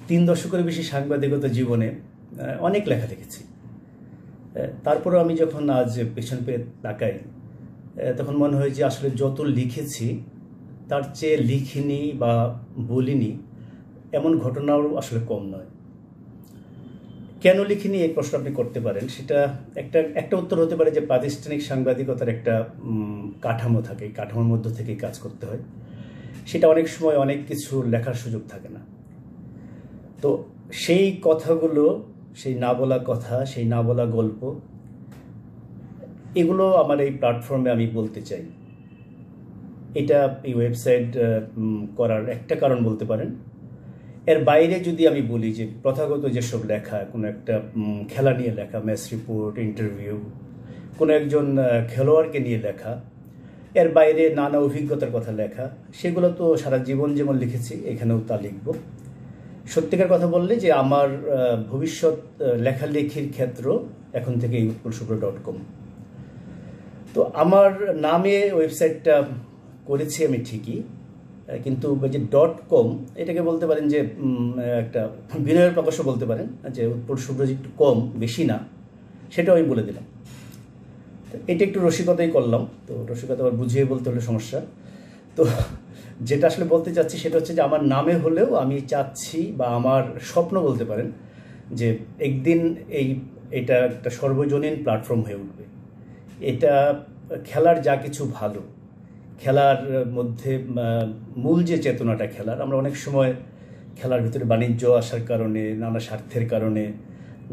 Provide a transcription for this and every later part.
3 দশকের বেশি সাংবাদিকতা জীবনে অনেক লেখা লিখেছি। তারপরেও আমি যখন আজ পেছন পেয়ে তাকাই তখন মনে হয় যে আসলে যত লিখেছি তার চেয়ে লিখিনি বা বলিনি এমন ঘটনাও আসলে কম নয়। কেন লিখিনি এই প্রশ্ন আপনি করতে পারেন। সেটা একটা উত্তর হতে পারে যে প্রাতিষ্ঠানিক সাংবাদিকতার একটা কাঠামো থাকে, কাঠামোর মধ্য থেকে কাজ করতে হয়। সেটা অনেক সময় অনেক কিছু লেখার সুযোগ থাকে না। তো সেই কথাগুলো, সেই না বলা কথা, সেই না বলা গল্প, এগুলো আমার এই প্ল্যাটফর্মে আমি বলতে চাই। এটা এই ওয়েবসাইট করার একটা কারণ বলতে পারেন। এর বাইরে যদি আমি বলি যে প্রথাগত যেসব লেখা, কোনো একটা খেলা নিয়ে লেখা, ম্যাচ রিপোর্ট, ইন্টারভিউ, কোনো একজন খেলোয়াড়কে নিয়ে লেখা, এর বাইরে নানা অভিজ্ঞতার কথা লেখা, সেগুলো তো সারা জীবন যেমন লিখেছি এখানেও তা লিখব। সত্যিকার কথা বললে যে আমার ভবিষ্যৎ লেখালেখির ক্ষেত্র এখন থেকে utpolshubro.com। তো আমার নামে ওয়েবসাইটটা করেছি আমি ঠিকই, কিন্তু যে .com এটাকে বলতে পারেন যে একটা বিনয়ের প্রকাশও বলতে পারেন, যে উৎপল শুভ্র যে একটু কম, বেশি না, সেটাও আমি বলে দিলাম। এটা একটু রসিকতাই করলাম, তো রসিকতা আবার বুঝিয়ে বলতে হলে সমস্যা। তো যেটা আসলে বলতে চাচ্ছি সেটা হচ্ছে যে আমার নামে হলেও আমি চাচ্ছি, বা আমার স্বপ্ন বলতে পারেন, যে একদিন এটা একটা সর্বজনীন প্ল্যাটফর্ম হয়ে উঠবে। এটা খেলার যা কিছু ভালো, খেলার মধ্যে মূল যে চেতনাটা খেলার, আমরা অনেক সময় খেলার ভিতরে বাণিজ্য আসার কারণে, নানা স্বার্থের কারণে,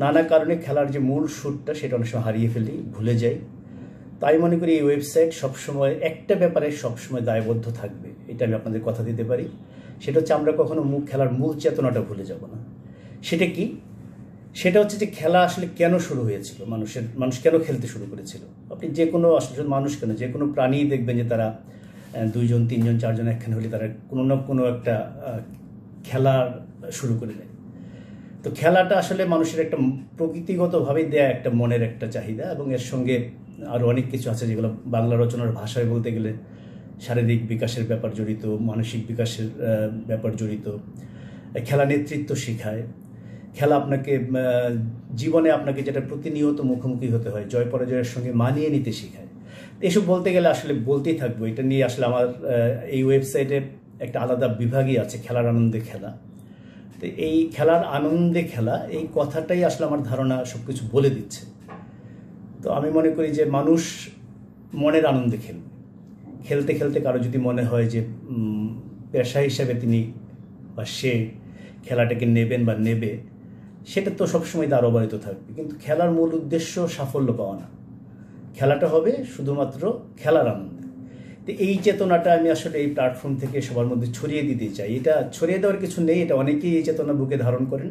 নানা কারণে খেলার যে মূল সুরটা সেটা অনেক সময় হারিয়ে ফেলি, ভুলে যাই। তাই মনে করি এই ওয়েবসাইট সবসময় একটা ব্যাপারে সবসময় দায়বদ্ধ থাকবে, এটা আমি আপনাদের কথা দিতে পারি। সেটা হচ্ছে আমরা কখনো খেলার মূল চেতনাটা ভুলে যাব না। সেটা কি? সেটা হচ্ছে যে খেলা আসলে কেন শুরু হয়েছিল, মানুষ কেন খেলতে শুরু করেছিল। আপনি যে কোনো আসলে মানুষ কেন, যে কোনো প্রাণী দেখবেন যে তারা 2 জন 3 জন 4 জন একখানে হলে তারা কোনো না কোনো একটা খেলা শুরু করে দেয়। তো খেলাটা আসলে মানুষের একটা প্রকৃতিগতভাবে দেয়া একটা মনের একটা চাহিদা, এবং এর সঙ্গে আরও অনেক কিছু আছে যেগুলো বাংলা রচনার ভাষায় বলতে গেলে শারীরিক বিকাশের ব্যাপার জড়িত, মানসিক বিকাশের ব্যাপার জড়িত। খেলা নেতৃত্ব শেখায়, খেলা আপনাকে জীবনে আপনাকে যেটা প্রতিনিয়ত মুখোমুখি হতে হয়, জয় পরাজয়ের সঙ্গে মানিয়ে নিতে শেখায়। এসব বলতে গেলে আসলে বলতেই থাকবো। এটা নিয়ে আসলে আমার এই ওয়েবসাইটে একটা আলাদা বিভাগই আছে, খেলার আনন্দে খেলা। তো এই খেলার আনন্দে খেলা, এই কথাটাই আসলে আমার ধারণা সব কিছু বলে দিচ্ছে। তো আমি মনে করি যে মানুষ মনের আনন্দে খেলবে। খেলতে খেলতে কারো যদি মনে হয় যে পেশা হিসাবে তিনি বা সে খেলাটাকে নেবেন বা নেবে, সেটা তো সবসময় তার অবহিত থাকবে। কিন্তু খেলার মূল উদ্দেশ্য সাফল্য পাওয়া না, খেলাটা হবে শুধুমাত্র খেলার আনন্দে। তো এই চেতনাটা আমি আসলে এই প্ল্যাটফর্ম থেকে সবার মধ্যে ছড়িয়ে দিতে চাই। এটা ছড়িয়ে দেওয়ার কিছু নেই, এটা অনেকেই এই চেতনা বুকে ধারণ করেন।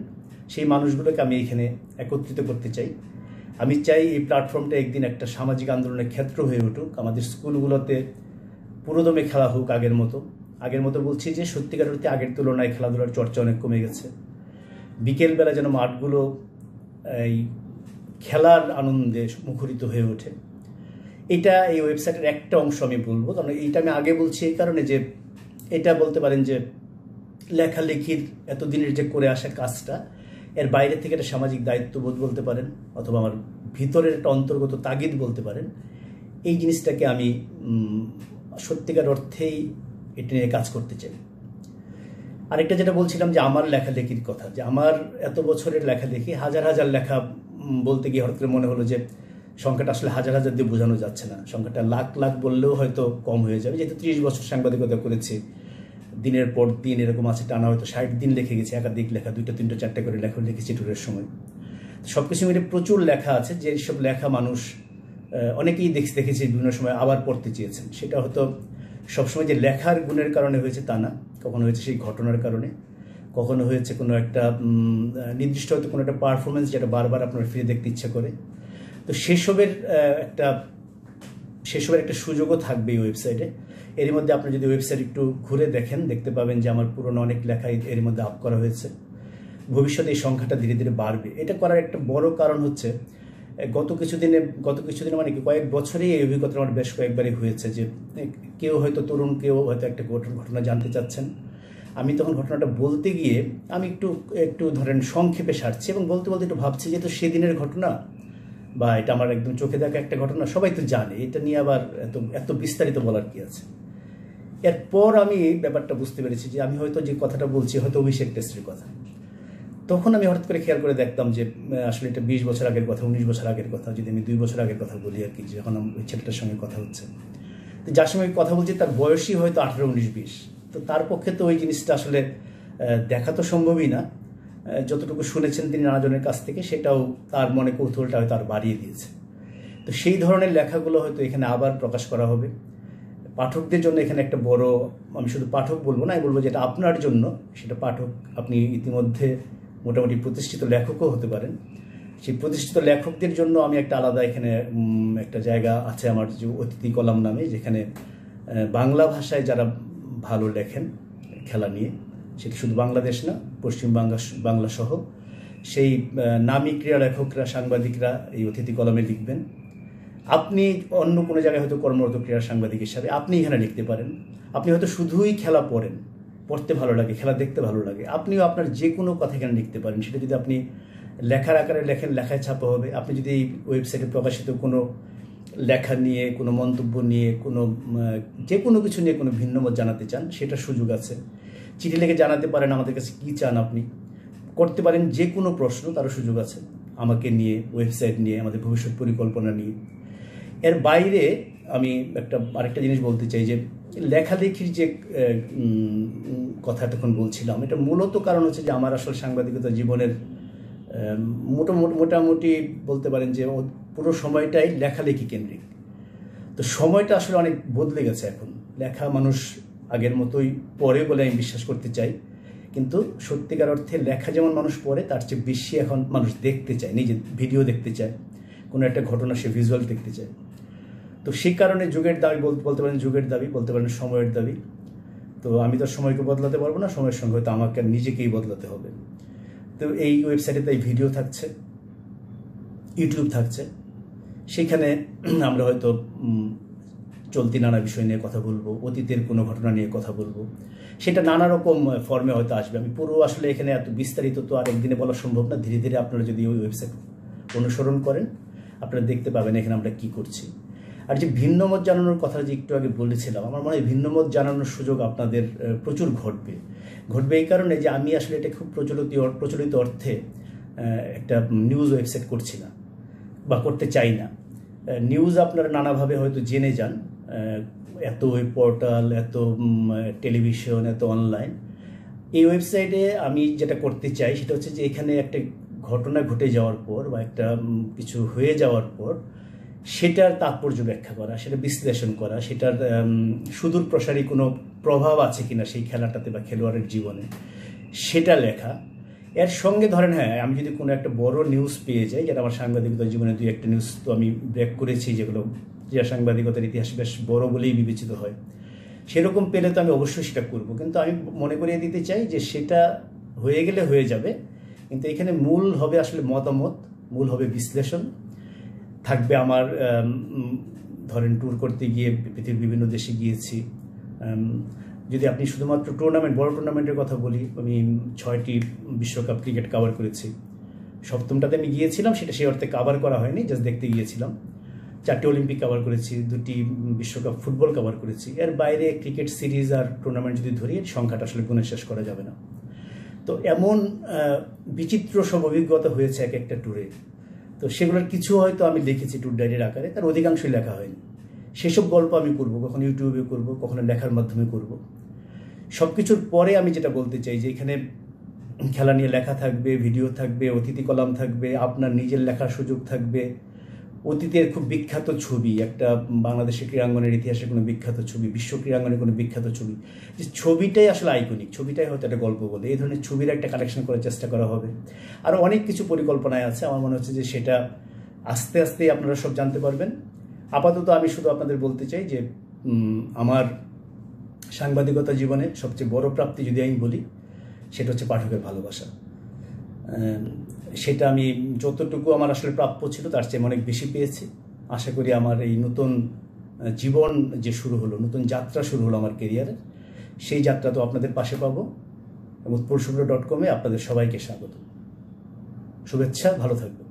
সেই মানুষগুলোকে আমি এখানে একত্রিত করতে চাই। আমি চাই এই প্ল্যাটফর্মটা একদিন একটা সামাজিক আন্দোলনের ক্ষেত্র হয়ে উঠুক। আমাদের স্কুলগুলোতে পুরোদমে খেলা হোক আগের মতো বলছি যে সত্যিকার অর্থে আগের তুলনায় খেলাধুলার চর্চা অনেক কমে গেছে। বিকেলবেলা যেন মাঠগুলো এই খেলার আনন্দে মুখরিত হয়ে ওঠে। এটা এই ওয়েবসাইটের একটা অংশ আমি বলবো, কারণ এইটা আমি আগে বলছি এই কারণে যে এটা বলতে পারেন যে লেখালেখির এতদিনের যে করে আসা কাজটা, এর বাইরে থেকে একটা সামাজিক দায়িত্ববোধ বলতে পারেন, অথবা আমার ভিতরের একটা অন্তর্গত তাগিদ বলতে পারেন। এই জিনিসটাকে আমি সত্যিকার অর্থেই এটা নিয়ে কাজ করতে চাই। আরেকটা যেটা বলছিলাম যে আমার লেখালেখির কথা, যে আমার এত বছরের লেখালেখি, হাজার হাজার লেখা বলতে গিয়ে হঠাৎ করে মনে হলো যে সংখ্যাটা আসলে হাজার হাজার দিয়ে বোঝানো যাচ্ছে না, সংখ্যাটা লাখ লাখ বললেও হয়তো কম হয়ে যাবে। যেহেতু 30 বছর সাংবাদিকতা করেছি, দিনের পর দিন এরকম আছে টানা হয়তো 60 দিন লিখে গেছি, একাধিক লেখা, 2টা 3টা 4টা করে লেখা লিখেছি টুরের সময়। সব কিছু মিলে প্রচুর লেখা আছে, যে সব লেখা মানুষ অনেকেই দেখেছি বিভিন্ন সময় আবার পড়তে চেয়েছেন। সেটা হয়তো সবসময় যে লেখার গুণের কারণে হয়েছে তা না, কখনো হয়েছে সেই ঘটনার কারণে, কখনো হয়েছে কোনো একটা নির্দিষ্ট হয়তো কোনো একটা পারফরমেন্স যেটা বারবার আপনার ফিরে দেখতে ইচ্ছা করে। তো সেসবের একটা সুযোগও থাকবে এই ওয়েবসাইটে। এর মধ্যে আপনি যদি ওয়েবসাইট একটু ঘুরে দেখেন, দেখতে পাবেন যে আমার পুরনো অনেক লেখাই এর মধ্যে আপ করা হয়েছে। ভবিষ্যতে এই সংখ্যাটা ধীরে ধীরে বাড়বে। এটা করার একটা বড় কারণ হচ্ছে গত কিছুদিনে মানে কি কয়েক বছরেই এই অভিজ্ঞতা আমার বেশ কয়েকবারই হয়েছে, যে কেউ হয়তো তরুণ, কেউ হয়তো একটা ঘটনা জানতে চাচ্ছেন, আমি তখন ঘটনাটা বলতে গিয়ে আমি একটু একটু ধরেন সংক্ষেপে সারছি এবং বলতে বলতে একটু ভাবছি যে তো সেদিনের ঘটনা বা এটা আমার একদম চোখে দেখা একটা ঘটনা, সবাই তো জানে, এটা নিয়ে আবার এত এত বিস্তারিত বলার কি আছে। এরপর আমি ব্যাপারটা বুঝতে পেরেছি যে আমি হয়তো যে কথাটা বলছি হয়তো অভিষেক টেস্টের কথা। তখন আমি হঠাৎ করে খেয়াল করে দেখতাম যে আসলে এটা 20 বছর আগের কথা, 19 বছর আগের কথা, যদি আমি 2 বছর আগের কথা বলি আর কি, যখন ওই ছেলেটার সঙ্গে কথা হচ্ছে, তো যার সঙ্গে কথা বলছি তার বয়সই হয়তো 18, 19, 20। তো তার পক্ষে তো ওই জিনিসটা আসলে দেখা তো সম্ভবই না। যতটুকু শুনেছেন তিনি নানাজনের কাছ থেকে, সেটাও তার মনে কৌতূহলটা হয়তো আর বাড়িয়ে দিয়েছে। তো সেই ধরনের লেখাগুলো হয়তো এখানে আবার প্রকাশ করা হবে পাঠকদের জন্য। এখানে একটা বড়, আমি শুধু পাঠক বলবো না, আমি বলবো যেটা আপনার জন্য, সেটা পাঠক, আপনি ইতিমধ্যে মোটামুটি প্রতিষ্ঠিত লেখকও হতে পারেন, সেই প্রতিষ্ঠিত লেখকদের জন্য আমি একটা আলাদা এখানে একটা জায়গা আছে আমার, যে অতিথি কলাম নামে, যেখানে বাংলা ভাষায় যারা ভালো লেখেন খেলা নিয়ে, সেটা শুধু বাংলাদেশ না, পশ্চিম বাংলা সহ সেই নামী ক্রীড়া লেখকরা, সাংবাদিকরা এই অতিথি কলামে লিখবেন। আপনি অন্য কোনো জায়গায় হয়তো কর্মরত ক্রীড়া সাংবাদিক হিসাবে আপনি এখানে লিখতে পারেন। আপনি হয়তো শুধুই খেলা পড়েন, পড়তে ভালো লাগে, খেলা দেখতে ভালো লাগে, আপনিও আপনার যে কোনো কথা এখানে লিখতে পারেন। সেটা যদি আপনি লেখার আকারে লেখেন, লেখায় ছাপা হবে। আপনি যদি এই ওয়েবসাইটে প্রকাশিত কোনো লেখা নিয়ে, কোনো মন্তব্য নিয়ে, কোনো যে কোনো কিছু নিয়ে কোনো ভিন্ন মত জানাতে চান, সেটার সুযোগ আছে। চিঠি লিখে জানাতে পারেন আমাদের কাছে কী চান, আপনি করতে পারেন। যে কোনো প্রশ্ন, তারও সুযোগ আছে আমাকে নিয়ে, ওয়েবসাইট নিয়ে, আমাদের ভবিষ্যৎ পরিকল্পনা নিয়ে। এর বাইরে আমি আরেকটা জিনিস বলতে চাই, যে লেখালেখির যে কথা তখন বলছিলাম, এটা মূলত কারণ হচ্ছে যে আমার আসলে সাংবাদিকতা জীবনের মোটামুটি বলতে পারেন যে পুরো সময়টাই লেখালেখি কেন্দ্রিক। তো সময়টা আসলে অনেক বদলে গেছে এখন। লেখা মানুষ আগের মতোই পড়ে বলে আমি বিশ্বাস করতে চাই, কিন্তু সত্যিকার অর্থে লেখা যেমন মানুষ পড়ে, তার চেয়ে বেশি এখন মানুষ দেখতে চায়, নিজে ভিডিও দেখতে চায়, কোনো একটা ঘটনা সে ভিজুয়াল দেখতে চায়। তো সেই কারণে যুগের দাবি বলতে পারেন, যুগের দাবি বলতে পারেন, সময়ের দাবি। তো আমি তো সময়কে বদলাতে পারবো না, সময়ের সঙ্গে হয়তো আমাকে নিজেকেই বদলাতে হবে। তো এই ওয়েবসাইটে তাই ভিডিও থাকছে, ইউটিউব থাকছে, সেখানে আমরা হয়তো চলতি নানা বিষয় নিয়ে কথা বলবো, অতীতের কোনো ঘটনা নিয়ে কথা বলবো, সেটা নানা রকম ফর্মে হয়তো আসবে। আমি পুরো আসলে এখানে এত বিস্তারিত তো আর একদিনে বলা সম্ভব না। ধীরে ধীরে আপনারা যদি ওই ওয়েবসাইট অনুসরণ করেন, আপনারা দেখতে পাবেন এখানে আমরা কি করছি। আর যে ভিন্নমত জানানোর কথা যে একটু আগে বলেছিলাম, আমার মনে হয় ভিন্নমত জানানোর সুযোগ আপনাদের প্রচুর ঘটবে এই কারণে যে আমি আসলে এটা খুব প্রচলিত অর্থে একটা নিউজ ওয়েবসাইট করছি না বা করতে চাই না। নিউজ আপনারা নানাভাবে হয়তো জেনে যান, এত ওয়েব পোর্টাল, এত টেলিভিশন, এত অনলাইন। এই ওয়েবসাইটে আমি যেটা করতে চাই সেটা হচ্ছে যে এখানে একটা ঘটনা ঘটে যাওয়ার পর বা একটা কিছু হয়ে যাওয়ার পর সেটার তাৎপর্য ব্যাখ্যা করা, সেটা বিশ্লেষণ করা, সেটার সুদূর প্রসারী কোনো প্রভাব আছে কিনা সেই খেলাটাতে বা খেলোয়াড়ের জীবনে, সেটা লেখা। এর সঙ্গে ধরেন, হ্যাঁ, আমি যদি কোনো একটা বড় নিউজ পেয়ে যাই, যেটা আমার সাংবাদিকতার জীবনে 2-1টা নিউজ তো আমি ব্রেক করেছি, যেগুলো যে সাংবাদিকতার ইতিহাসে বেশ বড় বলেই বিবেচিত হয়, সেরকম পেলে তো আমি অবশ্যই সেটা করব। কিন্তু আমি মনে করিয়ে দিতে চাই যে সেটা হয়ে গেলে হয়ে যাবে, কিন্তু এখানে মূল হবে আসলে মতামত, মূল হবে বিশ্লেষণ। থাকবে আমার ধরেন ট্যুর করতে গিয়ে পৃথিবীর বিভিন্ন দেশে গিয়েছি। যদি আপনি শুধুমাত্র বড় টুর্নামেন্টের কথা বলি, আমি 6টি বিশ্বকাপ ক্রিকেট কভার করেছি। 7মটাতে আমি গিয়েছিলাম, সেটা সেই অর্থে কভার করা হয়নি, জাস্ট দেখতে গিয়েছিলাম। 4টি অলিম্পিক কভার করেছি, 2টি বিশ্বকাপ ফুটবল কভার করেছি। এর বাইরে ক্রিকেট সিরিজ আর টুর্নামেন্ট যদি ধরি, সংখ্যাটা আসলে গুণে শেষ করা যাবে না। তো এমন বিচিত্র সব অভিজ্ঞতা হয়েছে এক একটা ট্যুরে। তো সেগুলোর কিছু হয়তো আমি লিখেছি ট্যুর ডায়েরির আকারে, তার অধিকাংশই লেখা হয়নি। সেসব গল্প আমি করব, কখনো ইউটিউবে করব, কখনো লেখার মাধ্যমে করব। সব কিছুর পরে আমি যেটা বলতে চাই যে এখানে খেলা নিয়ে লেখা থাকবে, ভিডিও থাকবে, অতিথি কলাম থাকবে, আপনার নিজের লেখার সুযোগ থাকবে, অতীতের খুব বিখ্যাত ছবি, একটা বাংলাদেশের ক্রীড়াঙ্গনের ইতিহাসে কোনো বিখ্যাত ছবি, বিশ্ব ক্রীড়াঙ্গনের কোনো বিখ্যাত ছবি, যে ছবিটাই আসলে আইকনিক, ছবিটাই হয়তো একটা গল্প বলে, এই ধরনের ছবির একটা কালেকশন করার চেষ্টা করা হবে। আরও অনেক কিছু পরিকল্পনায় আছে, আমার মনে হচ্ছে যে সেটা আস্তে আস্তে আপনারা সব জানতে পারবেন। আপাতত আমি শুধু আপনাদের বলতে চাই যে আমার সাংবাদিকতা জীবনে সবচেয়ে বড় প্রাপ্তি যদি আমি বলি, সেটা হচ্ছে পাঠকের ভালোবাসা। সেটা আমি যতটুকু আমার আসলে প্রাপ্য ছিল তার চেয়ে অনেক বেশি পেয়েছি। আশা করি আমার এই নতুন জীবন যে শুরু হলো, নতুন যাত্রা শুরু হলো আমার কেরিয়ারের, সেই যাত্রা তো আপনাদের পাশে পাবো। উৎপলশুভ্র.com আপনাদের সবাইকে স্বাগত। শুভেচ্ছা, ভালো থাকবেন।